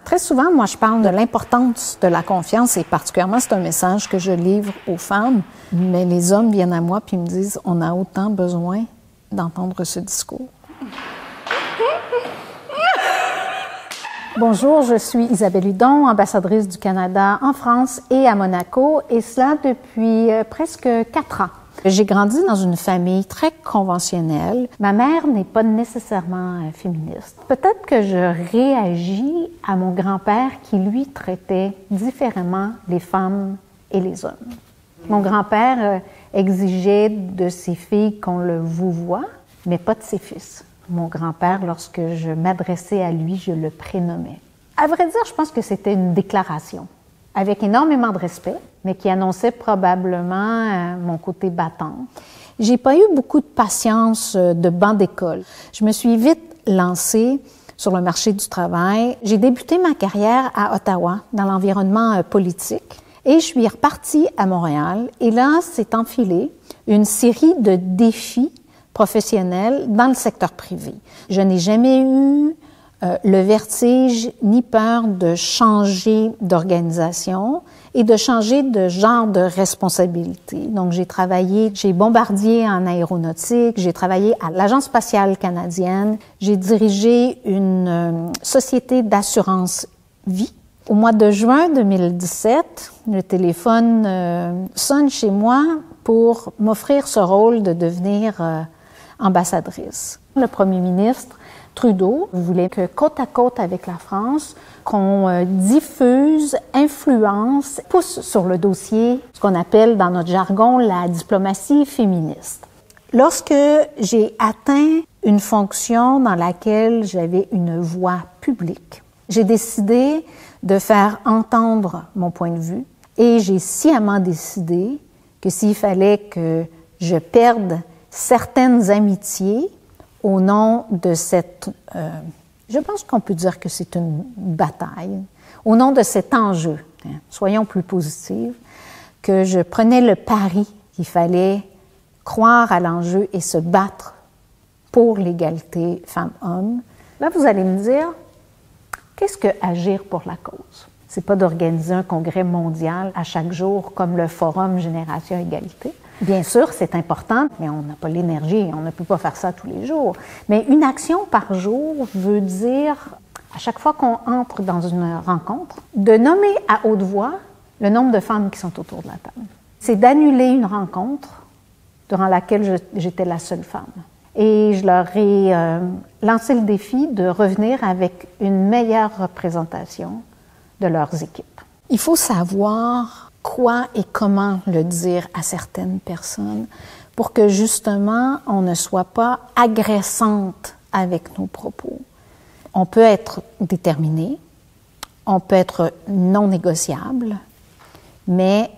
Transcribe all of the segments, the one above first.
Très souvent, moi, je parle de l'importance de la confiance et particulièrement, c'est un message que je livre aux femmes. Mais les hommes viennent à moi puis me disent, on a autant besoin d'entendre ce discours. Bonjour, je suis Isabelle Hudon, ambassadrice du Canada en France et à Monaco, et cela depuis presque 4 ans. J'ai grandi dans une famille très conventionnelle. Ma mère n'est pas nécessairement féministe. Peut-être que je réagis à mon grand-père qui, lui, traitait différemment les femmes et les hommes. Mon grand-père exigeait de ses filles qu'on le vouvoie, mais pas de ses fils. Mon grand-père, lorsque je m'adressais à lui, je le prénommais. À vrai dire, je pense que c'était une déclaration, avec énormément de respect, mais qui annonçait probablement mon côté battant. J'ai pas eu beaucoup de patience de banc d'école. Je me suis vite lancée sur le marché du travail. J'ai débuté ma carrière à Ottawa, dans l'environnement politique, et je suis repartie à Montréal. Et là, s'est enfilé une série de défis professionnels dans le secteur privé. Je n'ai jamais eu le vertige ni peur de changer d'organisation et de changer de genre de responsabilité. Donc, j'ai travaillé chez Bombardier en aéronautique, j'ai travaillé à l'Agence spatiale canadienne, j'ai dirigé une société d'assurance vie. Au mois de juin 2017, le téléphone sonne chez moi pour m'offrir ce rôle de devenir ambassadrice. Le premier ministre Trudeau voulait que, côte à côte avec la France, qu'on diffuse, influence, pousse sur le dossier ce qu'on appelle dans notre jargon la diplomatie féministe. Lorsque j'ai atteint une fonction dans laquelle j'avais une voix publique, j'ai décidé de faire entendre mon point de vue et j'ai sciemment décidé que s'il fallait que je perde certaines amitiés au nom de cette, je pense qu'on peut dire que c'est une bataille, au nom de cet enjeu, soyons plus positifs, que je prenais le pari qu'il fallait croire à l'enjeu et se battre pour l'égalité femmes-hommes. Là, vous allez me dire, qu'est-ce que agir pour la cause? C'est pas d'organiser un congrès mondial à chaque jour comme le Forum Génération Égalité. Bien sûr, c'est important, mais on n'a pas l'énergie, on ne peut pas faire ça tous les jours. Mais une action par jour veut dire, à chaque fois qu'on entre dans une rencontre, de nommer à haute voix le nombre de femmes qui sont autour de la table. C'est d'annuler une rencontre durant laquelle j'étais la seule femme. Et je leur ai lancé le défi de revenir avec une meilleure représentation de leurs équipes. Il faut savoir quoi et comment le dire à certaines personnes pour que justement on ne soit pas agressante avec nos propos. On peut être déterminé, on peut être non négociable, mais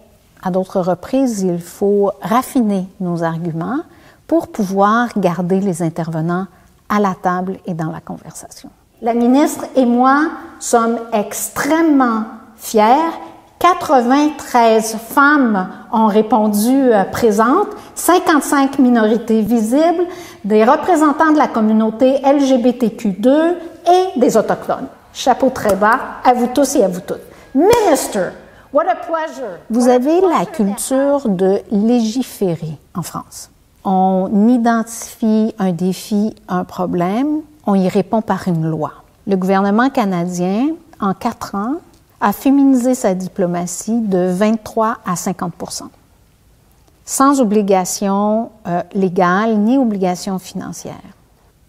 à d'autres reprises, il faut raffiner nos arguments pour pouvoir garder les intervenants à la table et dans la conversation. La ministre et moi sommes extrêmement fiers. 93 femmes ont répondu présentes, 55 minorités visibles, des représentants de la communauté LGBTQ2 et des Autochtones. Chapeau très bas à vous tous et à vous toutes. Minister, what a pleasure! Vous avez la culture de légiférer en France. On identifie un défi, un problème, on y répond par une loi. Le gouvernement canadien, en 4 ans, a féminisé sa diplomatie de 23 à 50%, sans obligation légale ni obligation financière.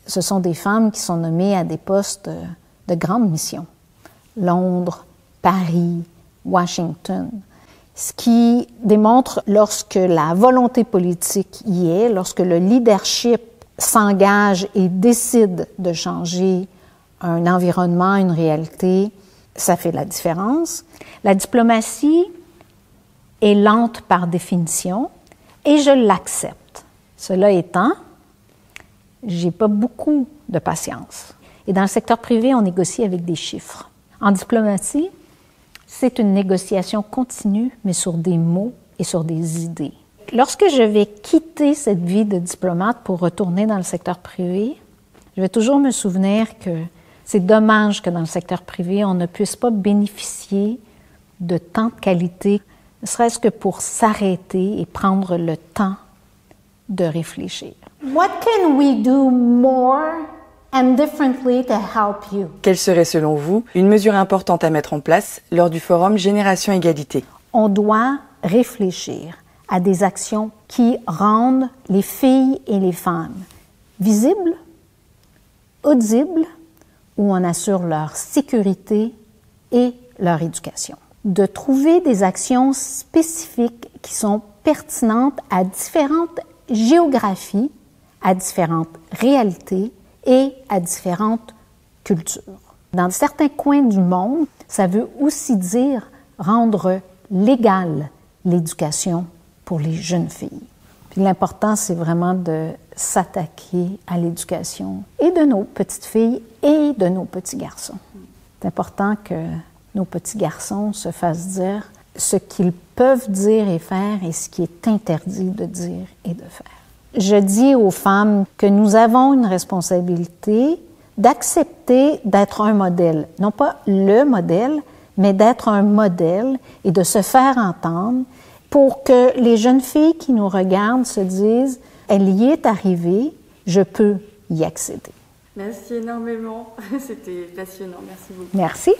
Ce sont des femmes qui sont nommées à des postes de grande mission. Londres, Paris, Washington. Ce qui démontre lorsque la volonté politique y est, lorsque le leadership s'engage et décide de changer un environnement, une réalité, ça fait la différence. La diplomatie est lente par définition et je l'accepte. Cela étant, j'ai pas beaucoup de patience. Et dans le secteur privé, on négocie avec des chiffres. En diplomatie, c'est une négociation continue, mais sur des mots et sur des idées. Lorsque je vais quitter cette vie de diplomate pour retourner dans le secteur privé, je vais toujours me souvenir que C'est dommage que dans le secteur privé, on ne puisse pas bénéficier de temps de qualité, ne serait-ce que pour s'arrêter et prendre le temps de réfléchir. What can we do more and differently to help you? Quelle serait selon vous une mesure importante à mettre en place lors du forum Génération Égalité? On doit réfléchir à des actions qui rendent les filles et les femmes visibles, audibles, où on assure leur sécurité et leur éducation. De trouver des actions spécifiques qui sont pertinentes à différentes géographies, à différentes réalités et à différentes cultures. Dans certains coins du monde, ça veut aussi dire rendre légale l'éducation pour les jeunes filles. Puis l'important, c'est vraiment de s'attaquer à l'éducation et de nos petites filles et de nos petits garçons. C'est important que nos petits garçons se fassent dire ce qu'ils peuvent dire et faire et ce qui est interdit de dire et de faire. Je dis aux femmes que nous avons une responsabilité d'accepter d'être un modèle, non pas le modèle, mais d'être un modèle et de se faire entendre pour que les jeunes filles qui nous regardent se disent « elle y est arrivée, je peux y accéder ». Merci énormément, c'était passionnant, merci beaucoup. Merci.